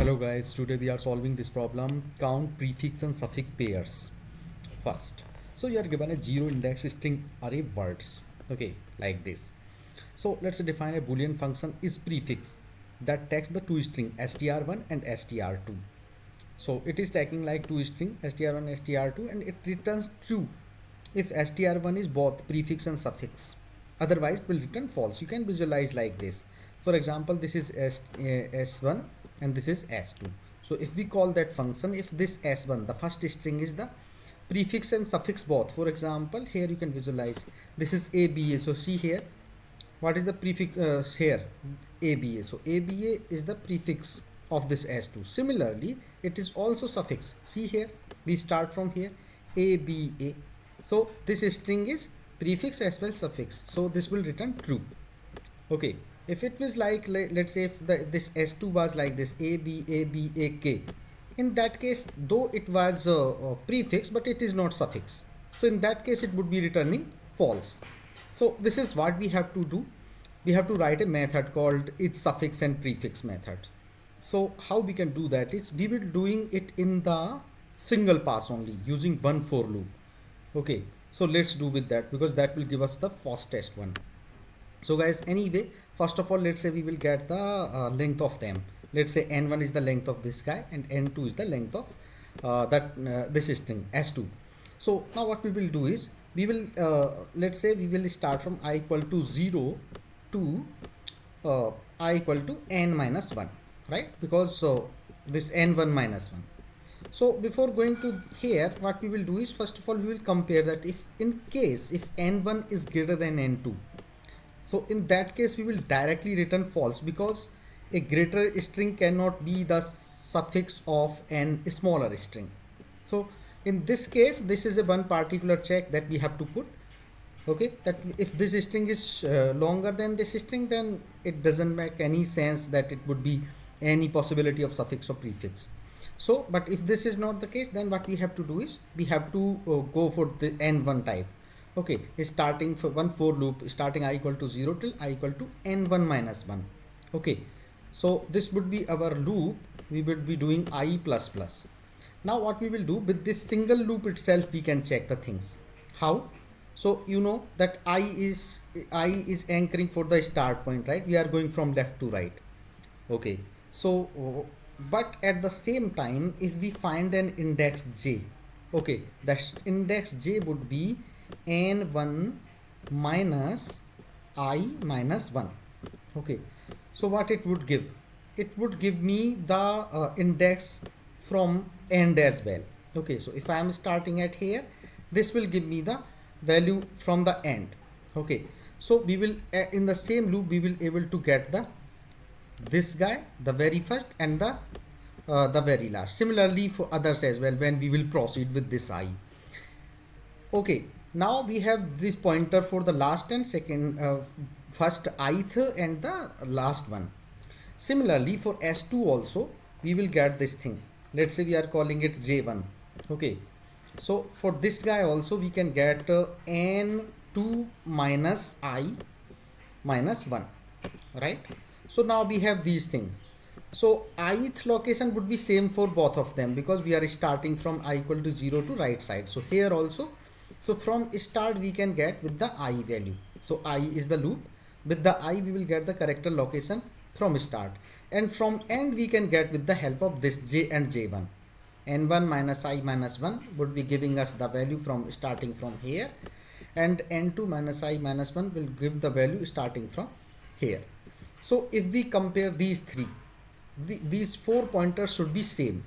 Hello guys, today we are solving this problem. Count prefix and suffix pairs first. So you are given a zero index string array words. Okay, like this. So let's define a boolean function is prefix that takes the two string str1 and str2. So it is taking like two string str1 str2 and it returns true if str1 is both prefix and suffix. Otherwise it will return false. You can visualize like this. For example, this is s1 and this is s2. So if we call that function, if this s1, the first string is the prefix and suffix both. For example, here you can visualize this is aba. So see here, what is the prefix here? aba. So aba is the prefix of this s2. Similarly, it is also suffix. See here, we start from here aba. So this string is prefix as well suffix. So this will return true. Okay. If it was like, let's say if this s2 was like this a b a b a k, in that case, though it was a prefix, but it is not suffix. So in that case, it would be returning false. So this is what we have to do. We have to write a method called its suffix and prefix method. So how we can do that is we will doing it in the single pass only using one for loop. Okay, so let's do with that because that will give us the fastest one. So guys, anyway, first of all, let's say we will get the length of them. Let's say n1 is the length of this guy and n2 is the length of this string s2. So now what we will do is we will let's say we will start from I equal to 0 to I equal to n minus 1, right? Because this n1 minus 1. So before going to here, what we will do is first of all we will compare that if in case if n1 is greater than n2. So in that case, we will directly return false because a greater string cannot be the suffix of an smaller string. So in this case, this is a one particular check that we have to put. Okay, that if this string is longer than this string, then it doesn't make any sense that it would be any possibility of suffix or prefix. So, but if this is not the case, then what we have to do is we have to go for the n1 type. Okay, starting for one for loop starting I equal to 0 till I equal to n1 minus 1. Okay, so this would be our loop. We would be doing I plus plus. Now what we will do with this single loop itself, we can check the things. How? So you know that I is anchoring for the start point, right? We are going from left to right. Okay, so but at the same time, if we find an index j, okay, that index j would be n1 minus I minus 1. Okay, so what it would give? It would give me the index from end as well. Okay, so if I am starting at here, this will give me the value from the end. Okay, so we will in the same loop we will able to get the this guy, the very first, and the very last. Similarly for others as well when we will proceed with this I. Okay, now we have this pointer for the last and second, first ith and the last one. Similarly for s2 also we will get this thing. Let's say we are calling it j1. Okay, so for this guy also we can get n2 minus I minus 1, right? So now we have these things. So ith location would be same for both of them because we are starting from I equal to 0 to right side. So here also, so from start we can get with the I value. So I is the loop. With the I we will get the character location from start, and from end we can get with the help of this j and j1. n1 minus I minus 1 would be giving us the value from starting from here, and n2 minus I minus 1 will give the value starting from here. So if we compare these three, these four pointers should be same.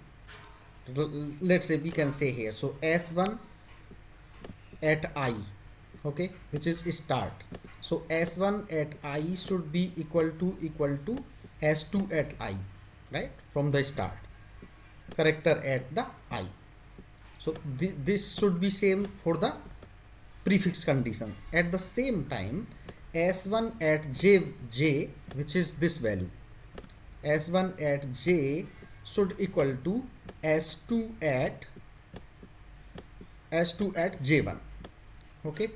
Let's say we can say here, so s1 at I, okay, which is start. So s1 at I should be equal to s2 at I, right, from the start, character at the I. So this should be same for the prefix conditions. At the same time, s1 at j, which is this value, s1 at j should equal to s2 at j1. Okay,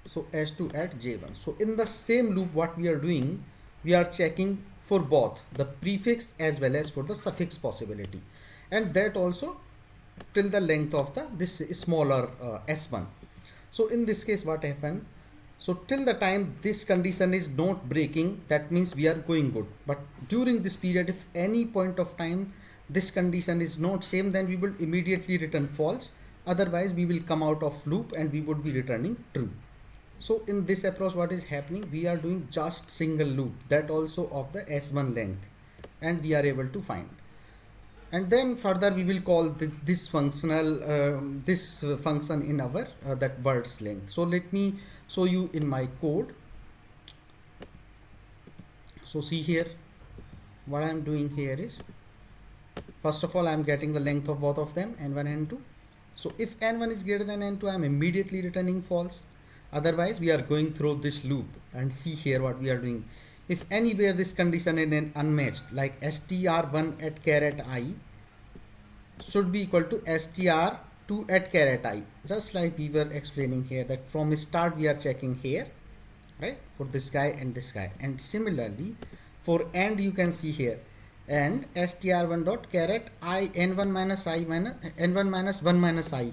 so s2 at j1. So in the same loop what we are doing, we are checking for both the prefix as well as for the suffix possibility, and that also till the length of the this smaller s1. So in this case what happened, so till the time this condition is not breaking, that means we are going good. But during this period, if any point of time this condition is not same, then we will immediately return false. Otherwise we will come out of loop and we would be returning true. So in this approach what is happening, we are doing just single loop, that also of the s1 length, and we are able to find. And then further we will call this function in our that words length. So let me show you in my code. So see here, what I am doing here is, first of all I am getting the length of both of them, n1 and n2. So if n1 is greater than n2, I am immediately returning false. Otherwise we are going through this loop, and see here what we are doing. If anywhere this condition is unmatched, like str1 at caret I should be equal to str2 at caret I, just like we were explaining here, that from start we are checking here, right, for this guy and this guy. And similarly for end you can see here, and str1 dot caret I n1 minus I minus n1 minus 1 minus I,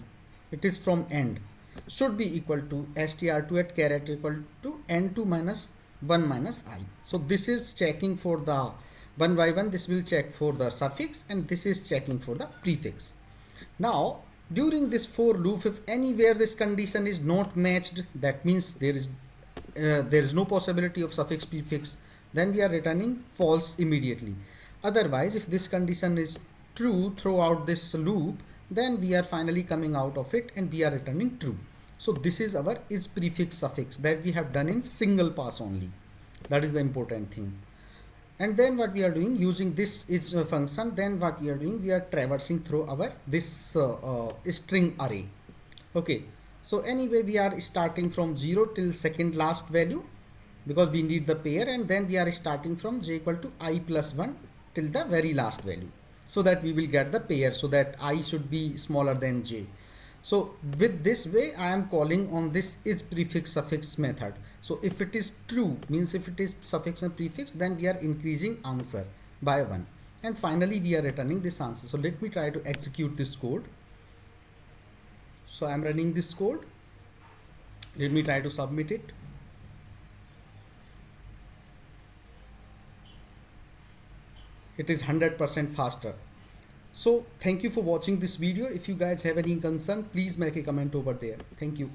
it is from end, should be equal to str2 at caret equal to n2 minus 1 minus I. So this is checking for the one by one, this will check for the suffix, and this is checking for the prefix. Now during this for loop, if anywhere this condition is not matched, that means there is no possibility of suffix prefix, then we are returning false immediately. Otherwise if this condition is true throughout this loop, then we are finally coming out of it and we are returning true. So this is our is prefix suffix that we have done in single pass only. That is the important thing. And then what we are doing, using this is function, then what we are doing, we are traversing through our this string array. Okay, so anyway we are starting from 0 till second last value, because we need the pair, and then we are starting from j equal to I plus 1 till the very last value, so that we will get the pair, so that I should be smaller than j. So with this way I am calling on this is prefix suffix method. So if it is true, means if it is suffix and prefix, then we are increasing answer by 1, and finally we are returning this answer. So let me try to execute this code. So I am running this code. Let me try to submit it. It is 100% faster. So thank you for watching this video. If you guys have any concern, please make a comment over there. Thank you.